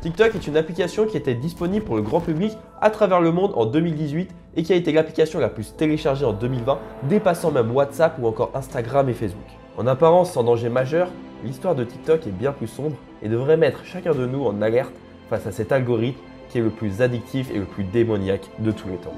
TikTok est une application qui était disponible pour le grand public à travers le monde en 2018 et qui a été l'application la plus téléchargée en 2020, dépassant même WhatsApp ou encore Instagram et Facebook. En apparence sans danger majeur, l'histoire de TikTok est bien plus sombre et devrait mettre chacun de nous en alerte face à cet algorithme qui est le plus addictif et le plus démoniaque de tous les temps.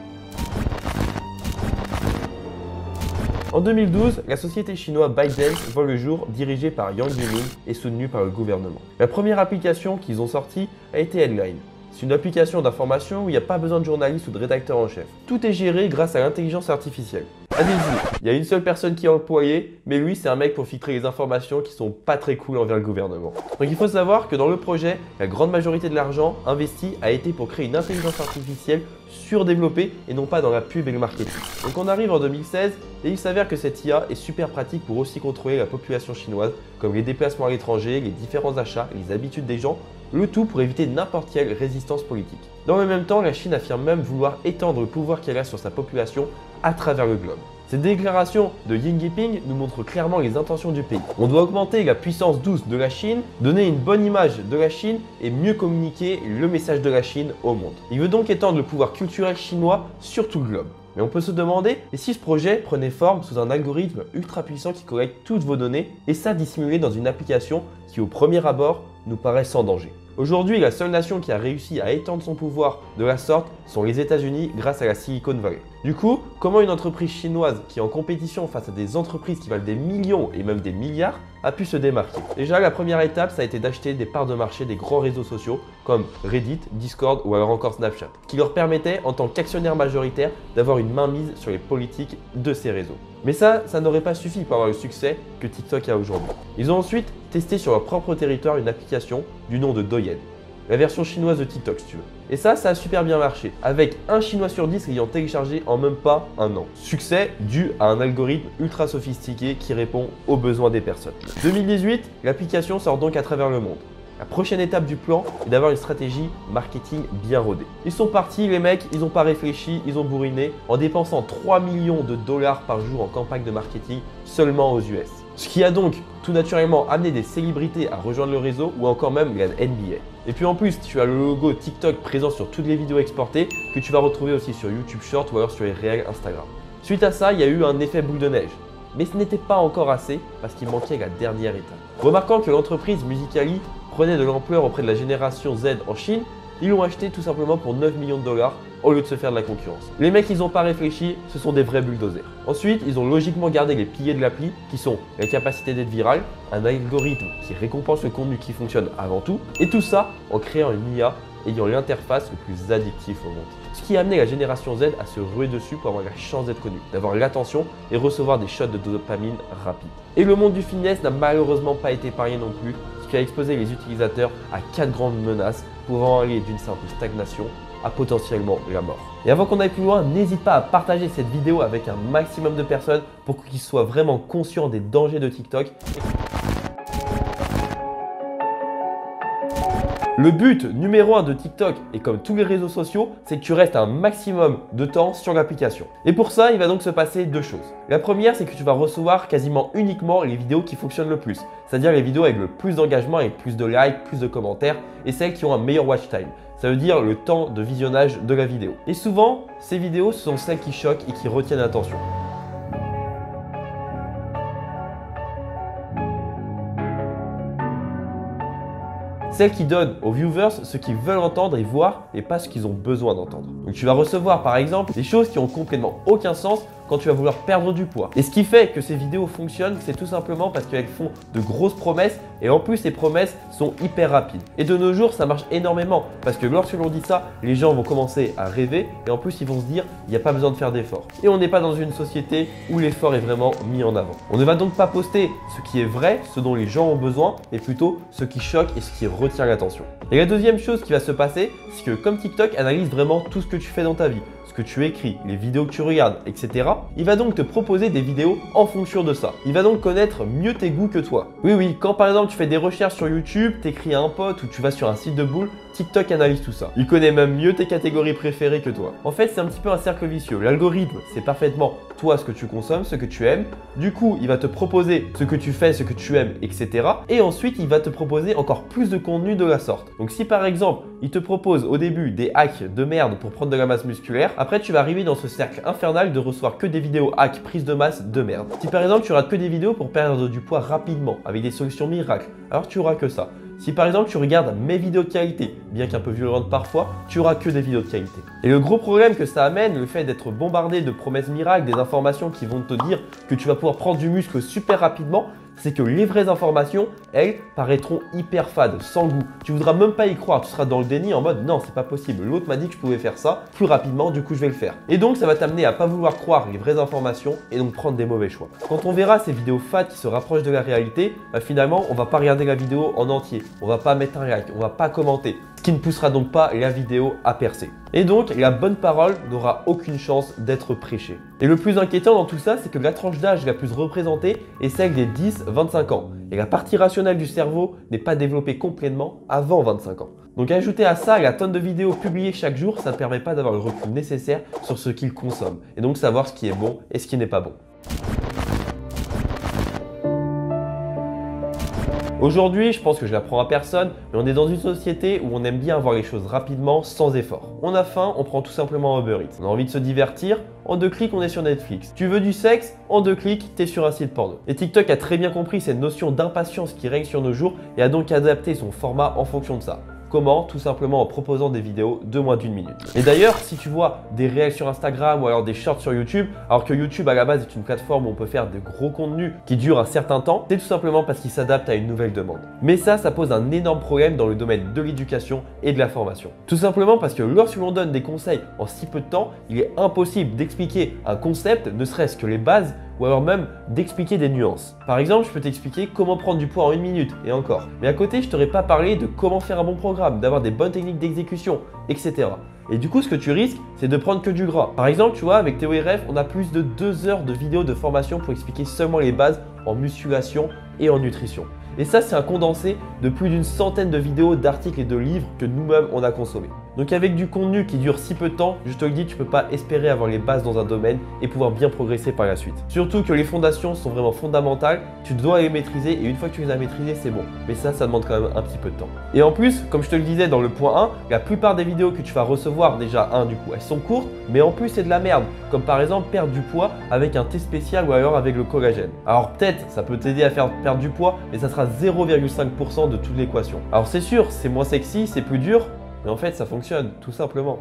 En 2012, la société chinoise ByteDance voit le jour, dirigée par Yang Yumin et soutenue par le gouvernement. La première application qu'ils ont sortie a été Headline. C'est une application d'information où il n'y a pas besoin de journaliste ou de rédacteur en chef. Tout est géré grâce à l'intelligence artificielle. Allez-y, il y a une seule personne qui est employée, mais lui c'est un mec pour filtrer les informations qui sont pas très cool envers le gouvernement. Donc il faut savoir que dans le projet, la grande majorité de l'argent investi a été pour créer une intelligence artificielle surdéveloppée et non pas dans la pub et le marketing. Donc on arrive en 2016 et il s'avère que cette IA est super pratique pour aussi contrôler la population chinoise, comme les déplacements à l'étranger, les différents achats, les habitudes des gens, le tout pour éviter n'importe quelle résistance politique. Dans le même temps, la Chine affirme même vouloir étendre le pouvoir qu'elle a sur sa population à travers le globe. Cette déclaration de Xi Jinping nous montre clairement les intentions du pays. On doit augmenter la puissance douce de la Chine, donner une bonne image de la Chine et mieux communiquer le message de la Chine au monde. Il veut donc étendre le pouvoir culturel chinois sur tout le globe. Mais on peut se demander, et si ce projet prenait forme sous un algorithme ultra puissant qui collecte toutes vos données, et ça dissimulé dans une application qui au premier abord nous paraît sans danger. Aujourd'hui, la seule nation qui a réussi à étendre son pouvoir de la sorte sont les États-Unis grâce à la Silicon Valley. Du coup, comment une entreprise chinoise qui est en compétition face à des entreprises qui valent des millions et même des milliards a pu se démarquer? Déjà, la première étape, ça a été d'acheter des parts de marché des grands réseaux sociaux comme Reddit, Discord ou alors encore Snapchat, qui leur permettait en tant qu'actionnaire majoritaire d'avoir une mainmise sur les politiques de ces réseaux. Mais ça n'aurait pas suffi pour avoir le succès que TikTok a aujourd'hui. Ils ont ensuite testé sur leur propre territoire une application du nom de Douyin, la version chinoise de TikTok si tu veux. Et ça a super bien marché, avec 1 Chinois sur 10 l'ayant téléchargé en même pas un an. Succès dû à un algorithme ultra sophistiqué qui répond aux besoins des personnes. 2018, l'application sort donc à travers le monde. La prochaine étape du plan est d'avoir une stratégie marketing bien rodée. Ils sont partis, les mecs, ils n'ont pas réfléchi, ils ont bourriné en dépensant 3 millions de dollars par jour en campagne de marketing seulement aux US. Ce qui a donc tout naturellement amené des célébrités à rejoindre le réseau ou encore même la NBA. Et puis en plus, tu as le logo TikTok présent sur toutes les vidéos exportées que tu vas retrouver aussi sur YouTube Short ou alors sur les réels Instagram. Suite à ça, il y a eu un effet boule de neige. Mais ce n'était pas encore assez parce qu'il manquait la dernière étape. Remarquant que l'entreprise Musical.ly prenait de l'ampleur auprès de la génération Z en Chine, ils l'ont acheté tout simplement pour 9 millions de dollars au lieu de se faire de la concurrence. Les mecs, ils n'ont pas réfléchi, ce sont des vrais bulldozers. Ensuite, ils ont logiquement gardé les piliers de l'appli qui sont la capacité d'être viral, un algorithme qui récompense le contenu qui fonctionne avant tout, et tout ça en créant une IA ayant l'interface le plus addictif au monde. Ce qui a amené la génération Z à se ruer dessus pour avoir la chance d'être connue, d'avoir l'attention et recevoir des shots de dopamine rapides. Et le monde du fitness n'a malheureusement pas été épargné non plus, ce qui a exposé les utilisateurs à 4 grandes menaces pouvant aller d'une simple stagnation à potentiellement la mort. Et avant qu'on aille plus loin, n'hésite pas à partager cette vidéo avec un maximum de personnes pour qu'ils soient vraiment conscients des dangers de TikTok. Le but numéro 1 de TikTok, et comme tous les réseaux sociaux, c'est que tu restes un maximum de temps sur l'application. Et pour ça, il va donc se passer 2 choses. La première, c'est que tu vas recevoir quasiment uniquement les vidéos qui fonctionnent le plus, c'est-à-dire les vidéos avec le plus d'engagement, avec plus de likes, plus de commentaires, et celles qui ont un meilleur watch time. Ça veut dire le temps de visionnage de la vidéo. Et souvent, ces vidéos sont celles qui choquent et qui retiennent l'attention. Celles qui donnent aux viewers ce qu'ils veulent entendre et voir et pas ce qu'ils ont besoin d'entendre. Donc tu vas recevoir par exemple des choses qui ont complètement aucun sens quand tu vas vouloir perdre du poids. Et ce qui fait que ces vidéos fonctionnent, c'est tout simplement parce qu'elles font de grosses promesses et en plus ces promesses sont hyper rapides. Et de nos jours, ça marche énormément parce que lorsque l'on dit ça, les gens vont commencer à rêver et en plus ils vont se dire il n'y a pas besoin de faire d'efforts. Et on n'est pas dans une société où l'effort est vraiment mis en avant. On ne va donc pas poster ce qui est vrai, ce dont les gens ont besoin, mais plutôt ce qui choque et ce qui retient l'attention. Et la deuxième chose qui va se passer, c'est que comme TikTok analyse vraiment tout ce que tu fais dans ta vie, que tu écris, les vidéos que tu regardes, etc. Il va donc te proposer des vidéos en fonction de ça. Il va donc connaître mieux tes goûts que toi. Oui, quand par exemple tu fais des recherches sur YouTube, t'écris à un pote ou tu vas sur un site de boule, TikTok analyse tout ça. Il connaît même mieux tes catégories préférées que toi. En fait, c'est un petit peu un cercle vicieux. L'algorithme, c'est parfaitement toi ce que tu consommes, ce que tu aimes. Du coup, il va te proposer ce que tu fais, ce que tu aimes, etc. Et ensuite, il va te proposer encore plus de contenu de la sorte. Donc si par exemple, il te propose au début des hacks de merde pour prendre de la masse musculaire, après tu vas arriver dans ce cercle infernal de recevoir que des vidéos hacks prise de masse de merde. Si par exemple tu rates que des vidéos pour perdre du poids rapidement avec des solutions miracles, alors tu auras que ça. Si par exemple tu regardes mes vidéos de qualité, bien qu'un peu violentes parfois, tu auras que des vidéos de qualité. Et le gros problème que ça amène, le fait d'être bombardé de promesses miracles, des informations qui vont te dire que tu vas pouvoir prendre du muscle super rapidement, c'est que les vraies informations, elles, paraîtront hyper fades, sans goût. Tu voudras même pas y croire, tu seras dans le déni en mode non, c'est pas possible. L'autre m'a dit que je pouvais faire ça plus rapidement, du coup je vais le faire. Et donc ça va t'amener à pas vouloir croire les vraies informations et donc prendre des mauvais choix. Quand on verra ces vidéos fades qui se rapprochent de la réalité, finalement on va pas regarder la vidéo en entier, on va pas mettre un like, on va pas commenter. Ce qui ne poussera donc pas la vidéo à percer. Et donc, la bonne parole n'aura aucune chance d'être prêchée. Et le plus inquiétant dans tout ça, c'est que la tranche d'âge la plus représentée est celle des 10-25 ans. Et la partie rationnelle du cerveau n'est pas développée complètement avant 25 ans. Donc ajouter à ça la tonne de vidéos publiées chaque jour, ça ne permet pas d'avoir le recul nécessaire sur ce qu'ils consomment. Et donc savoir ce qui est bon et ce qui n'est pas bon. Aujourd'hui, je pense que je l'apprends à personne, mais on est dans une société où on aime bien avoir les choses rapidement, sans effort. On a faim, on prend tout simplement Uber Eats. On a envie de se divertir, en 2 clics, on est sur Netflix. Tu veux du sexe, en 2 clics, t'es sur un site porno. Et TikTok a très bien compris cette notion d'impatience qui règne sur nos jours et a donc adapté son format en fonction de ça. Comment? Tout simplement en proposant des vidéos de moins d'1 minute. Et d'ailleurs, si tu vois des réels sur Instagram ou alors des shorts sur YouTube, alors que YouTube à la base est une plateforme où on peut faire de gros contenus qui durent un certain temps, c'est tout simplement parce qu'il s'adapte à une nouvelle demande. Mais ça pose un énorme problème dans le domaine de l'éducation et de la formation. Tout simplement parce que lorsque l'on donne des conseils en si peu de temps, il est impossible d'expliquer un concept, ne serait-ce que les bases, ou alors même d'expliquer des nuances. Par exemple, je peux t'expliquer comment prendre du poids en 1 minute, et encore. Mais à côté, je t'aurais pas parlé de comment faire un bon programme, d'avoir des bonnes techniques d'exécution, etc. Et du coup, ce que tu risques, c'est de prendre que du gras. Par exemple, tu vois, avec Théo et Ref, on a plus de 2 heures de vidéos de formation pour expliquer seulement les bases en musculation et en nutrition. Et ça, c'est un condensé de plus d'une centaine de vidéos, d'articles et de livres que nous-mêmes on a consommés. Donc avec du contenu qui dure si peu de temps, je te le dis, tu peux pas espérer avoir les bases dans un domaine et pouvoir bien progresser par la suite. Surtout que les fondations sont vraiment fondamentales, tu dois les maîtriser et une fois que tu les as maîtrisées, c'est bon. Mais ça demande quand même un petit peu de temps. Et en plus, comme je te le disais dans le point 1, la plupart des vidéos que tu vas recevoir, déjà du coup, elles sont courtes, mais en plus c'est de la merde. Comme par exemple perdre du poids avec un thé spécial ou alors avec le collagène. Alors peut-être ça peut t'aider à faire perdre du poids, mais ça sera 0,5% de toute l'équation. Alors c'est sûr, c'est moins sexy, c'est plus dur, mais en fait ça fonctionne, tout simplement.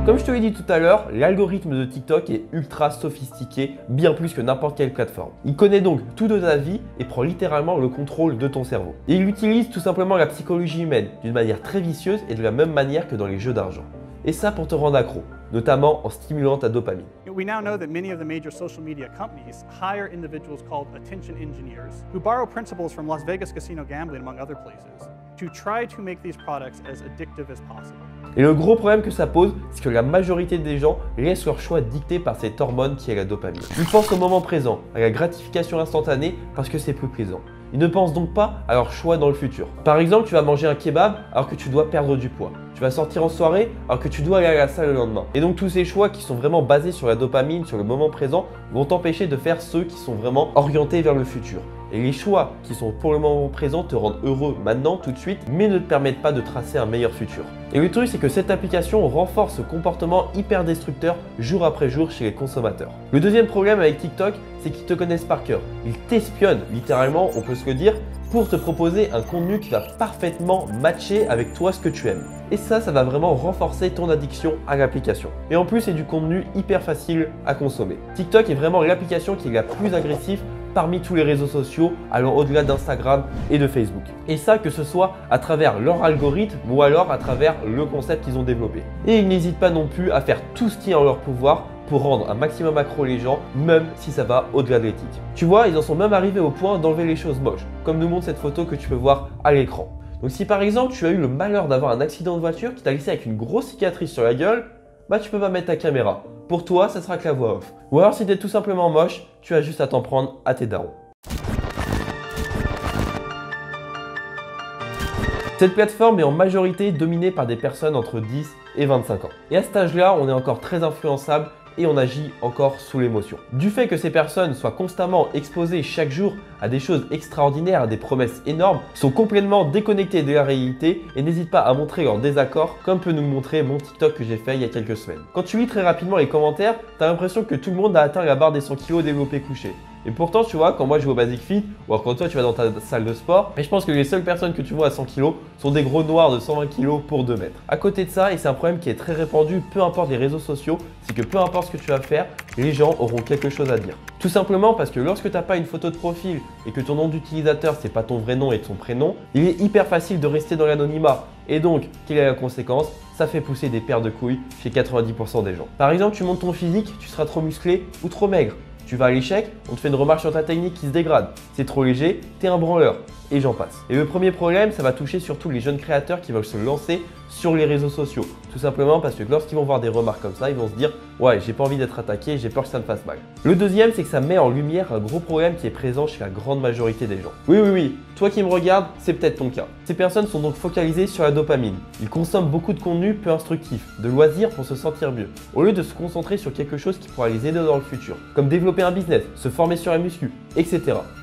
Comme je te l'ai dit tout à l'heure, l'algorithme de TikTok est ultra sophistiqué, bien plus que n'importe quelle plateforme. Il connaît donc tout de ta vie et prend littéralement le contrôle de ton cerveau. Et il utilise tout simplement la psychologie humaine d'une manière très vicieuse et de la même manière que dans les jeux d'argent. Et ça pour te rendre accro, notamment en stimulant ta dopamine. We now know that many of the major social media companies hire individuals called attention engineers who borrow principles from Las Vegas casino gambling, among other places, to try to make these products as addictive as possible. Et le gros problème que ça pose, c'est que la majorité des gens laissent leur choix dicté par cette hormone qui est la dopamine. Ils pensent au moment présent, à la gratification instantanée parce que c'est plus plaisant. Ils ne pensent donc pas à leur choix dans le futur. Par exemple, tu vas manger un kebab alors que tu dois perdre du poids. Tu vas sortir en soirée alors que tu dois aller à la salle le lendemain. Et donc tous ces choix qui sont vraiment basés sur la dopamine, sur le moment présent, vont t'empêcher de faire ceux qui sont vraiment orientés vers le futur. Et les choix qui sont pour le moment présent te rendent heureux maintenant, tout de suite, mais ne te permettent pas de tracer un meilleur futur. Et le truc, c'est que cette application renforce ce comportement hyper destructeur jour après jour chez les consommateurs. Le deuxième problème avec TikTok, c'est qu'ils te connaissent par cœur. Ils t'espionnent, littéralement, on peut se le dire, pour te proposer un contenu qui va parfaitement matcher avec toi ce que tu aimes. Et ça va vraiment renforcer ton addiction à l'application. Et en plus, c'est du contenu hyper facile à consommer. TikTok est vraiment l'application qui est la plus agressive parmi tous les réseaux sociaux, allant au-delà d'Instagram et de Facebook. Et ça, que ce soit à travers leur algorithme ou alors à travers le concept qu'ils ont développé. Et ils n'hésitent pas non plus à faire tout ce qui est en leur pouvoir pour rendre un maximum accro les gens, même si ça va au-delà de l'éthique. Tu vois, ils en sont même arrivés au point d'enlever les choses moches, comme nous montre cette photo que tu peux voir à l'écran. Donc si par exemple tu as eu le malheur d'avoir un accident de voiture qui t'a laissé avec une grosse cicatrice sur la gueule, bah tu peux pas mettre ta caméra. Pour toi, ça sera que la voix off. Ou alors si t'es tout simplement moche, tu as juste à t'en prendre à tes darons. Cette plateforme est en majorité dominée par des personnes entre 10 et 25 ans. Et à cet âge-là, on est encore très influençable et on agit encore sous l'émotion. Du fait que ces personnes soient constamment exposées chaque jour à des choses extraordinaires, à des promesses énormes, sont complètement déconnectées de la réalité et n'hésitent pas à montrer leur désaccord, comme peut nous montrer mon TikTok que j'ai fait il y a quelques semaines. Quand tu lis très rapidement les commentaires, tu as l'impression que tout le monde a atteint la barre des 100 kg développé couché. Et pourtant, tu vois, quand moi je vais au Basic Fit ou alors quand toi tu vas dans ta salle de sport, mais je pense que les seules personnes que tu vois à 100 kg sont des gros noirs de 120 kg pour 2 mètres. À côté de ça, et c'est un problème qui est très répandu, peu importe les réseaux sociaux, c'est que peu importe ce que tu vas faire, les gens auront quelque chose à dire. Tout simplement parce que lorsque tu n'as pas une photo de profil et que ton nom d'utilisateur c'est pas ton vrai nom et ton prénom, il est hyper facile de rester dans l'anonymat. Et donc, quelle est la conséquence? Ça fait pousser des paires de couilles chez 90% des gens. Par exemple, tu montes ton physique, tu seras trop musclé ou trop maigre. Tu vas à l'échec, on te fait une remarque sur ta technique qui se dégrade. C'est trop léger, t'es un branleur. Et j'en passe. Et le premier problème, ça va toucher surtout les jeunes créateurs qui veulent se lancer sur les réseaux sociaux. Tout simplement parce que lorsqu'ils vont voir des remarques comme ça, ils vont se dire « Ouais, j'ai pas envie d'être attaqué, j'ai peur que ça me fasse mal ». Le deuxième, c'est que ça met en lumière un gros problème qui est présent chez la grande majorité des gens. Oui, toi qui me regardes, c'est peut-être ton cas. Ces personnes sont donc focalisées sur la dopamine. Ils consomment beaucoup de contenu peu instructif, de loisirs pour se sentir mieux, au lieu de se concentrer sur quelque chose qui pourra les aider dans le futur, comme développer un business, se former sur la muscu, etc.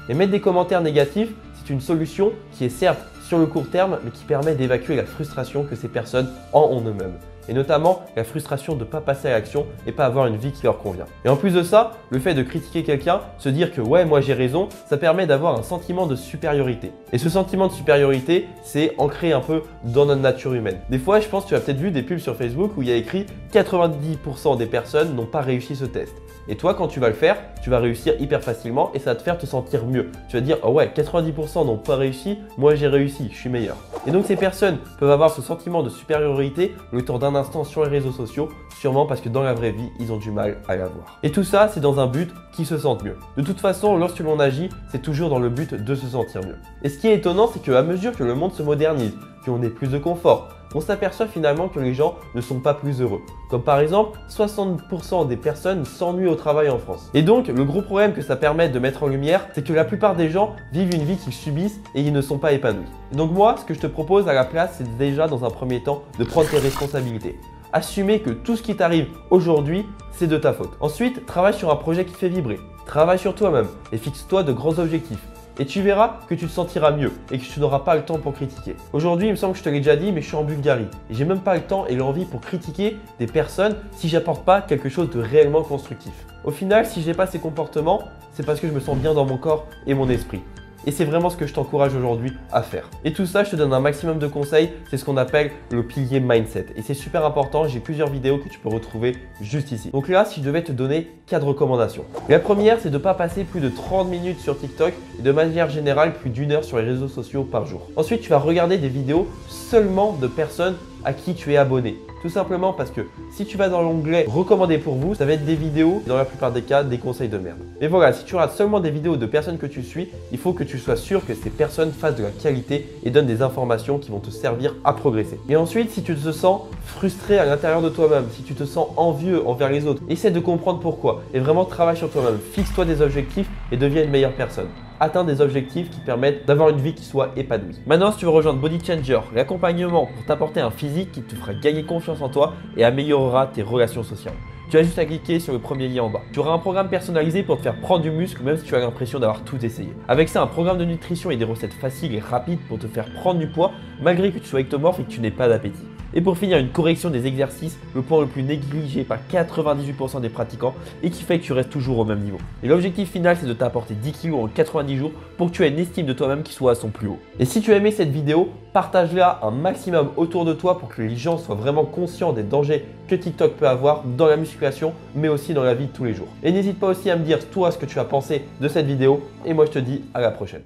Et mettre des commentaires négatifs, c'est une solution qui est certes sur le court terme, mais qui permet d'évacuer la frustration que ces personnes ont eux-mêmes. Et notamment la frustration de ne pas passer à l'action et pas avoir une vie qui leur convient. Et en plus de ça, le fait de critiquer quelqu'un, se dire que ouais, moi j'ai raison, ça permet d'avoir un sentiment de supériorité. Et ce sentiment de supériorité, c'est ancré un peu dans notre nature humaine. Des fois, je pense que tu as peut-être vu des pubs sur Facebook où il y a écrit 90% des personnes n'ont pas réussi ce test. Et toi, quand tu vas le faire, tu vas réussir hyper facilement et ça va te faire te sentir mieux. Tu vas te dire, oh ouais, 90% n'ont pas réussi, moi j'ai réussi, je suis meilleur. Et donc ces personnes peuvent avoir ce sentiment de supériorité le temps d'un instant sur les réseaux sociaux, sûrement parce que dans la vraie vie, ils ont du mal à l'avoir. Et tout ça, c'est dans un but qu'ils se sentent mieux. De toute façon, lorsque l'on agit, c'est toujours dans le but de se sentir mieux. Et ce qui est étonnant, c'est qu'à mesure que le monde se modernise, qu'on ait plus de confort, on s'aperçoit finalement que les gens ne sont pas plus heureux. Comme par exemple, 60% des personnes s'ennuient au travail en France. Et donc, le gros problème que ça permet de mettre en lumière, c'est que la plupart des gens vivent une vie qu'ils subissent et ils ne sont pas épanouis. Et donc moi, ce que je te propose à la place, c'est déjà dans un premier temps de prendre tes responsabilités. Assumer que tout ce qui t'arrive aujourd'hui, c'est de ta faute. Ensuite, travaille sur un projet qui te fait vibrer. Travaille sur toi-même et fixe-toi de grands objectifs. Et tu verras que tu te sentiras mieux et que tu n'auras pas le temps pour critiquer. Aujourd'hui, il me semble que je te l'ai déjà dit, mais je suis en Bulgarie. Et j'ai même pas le temps et l'envie pour critiquer des personnes si j'apporte pas quelque chose de réellement constructif. Au final, si j'ai pas ces comportements, c'est parce que je me sens bien dans mon corps et mon esprit. Et c'est vraiment ce que je t'encourage aujourd'hui à faire. Et tout ça, je te donne un maximum de conseils. C'est ce qu'on appelle le pilier mindset. Et c'est super important. J'ai plusieurs vidéos que tu peux retrouver juste ici. Donc là, si je devais te donner 4 recommandations. La première, c'est de ne pas passer plus de 30 minutes sur TikTok et de manière générale plus d'1 heure sur les réseaux sociaux par jour. Ensuite, tu vas regarder des vidéos seulement de personnes à qui tu es abonné. Tout simplement parce que si tu vas dans l'onglet recommandé pour vous, ça va être des vidéos, dans la plupart des cas, des conseils de merde. Et voilà, si tu rates seulement des vidéos de personnes que tu suis, il faut que tu sois sûr que ces personnes fassent de la qualité et donnent des informations qui vont te servir à progresser. Et ensuite, si tu te sens frustré à l'intérieur de toi-même, si tu te sens envieux envers les autres, essaie de comprendre pourquoi et vraiment travaille sur toi-même. Fixe-toi des objectifs et deviens une meilleure personne. Atteins des objectifs qui permettent d'avoir une vie qui soit épanouie. Maintenant, si tu veux rejoindre Body Changer, l'accompagnement pour t'apporter un physique qui te fera gagner confiance en toi et améliorera tes relations sociales, tu as juste à cliquer sur le premier lien en bas. Tu auras un programme personnalisé pour te faire prendre du muscle même si tu as l'impression d'avoir tout essayé. Avec ça, un programme de nutrition et des recettes faciles et rapides pour te faire prendre du poids malgré que tu sois ectomorphe et que tu n'aies pas d'appétit. Et pour finir, une correction des exercices, le point le plus négligé par 98% des pratiquants et qui fait que tu restes toujours au même niveau. Et l'objectif final, c'est de t'apporter 10 kg en 90 jours pour que tu aies une estime de toi-même qui soit à son plus haut. Et si tu as aimé cette vidéo, partage-la un maximum autour de toi pour que les gens soient vraiment conscients des dangers que TikTok peut avoir dans la musculation, mais aussi dans la vie de tous les jours. Et n'hésite pas aussi à me dire toi ce que tu as pensé de cette vidéo et moi je te dis à la prochaine.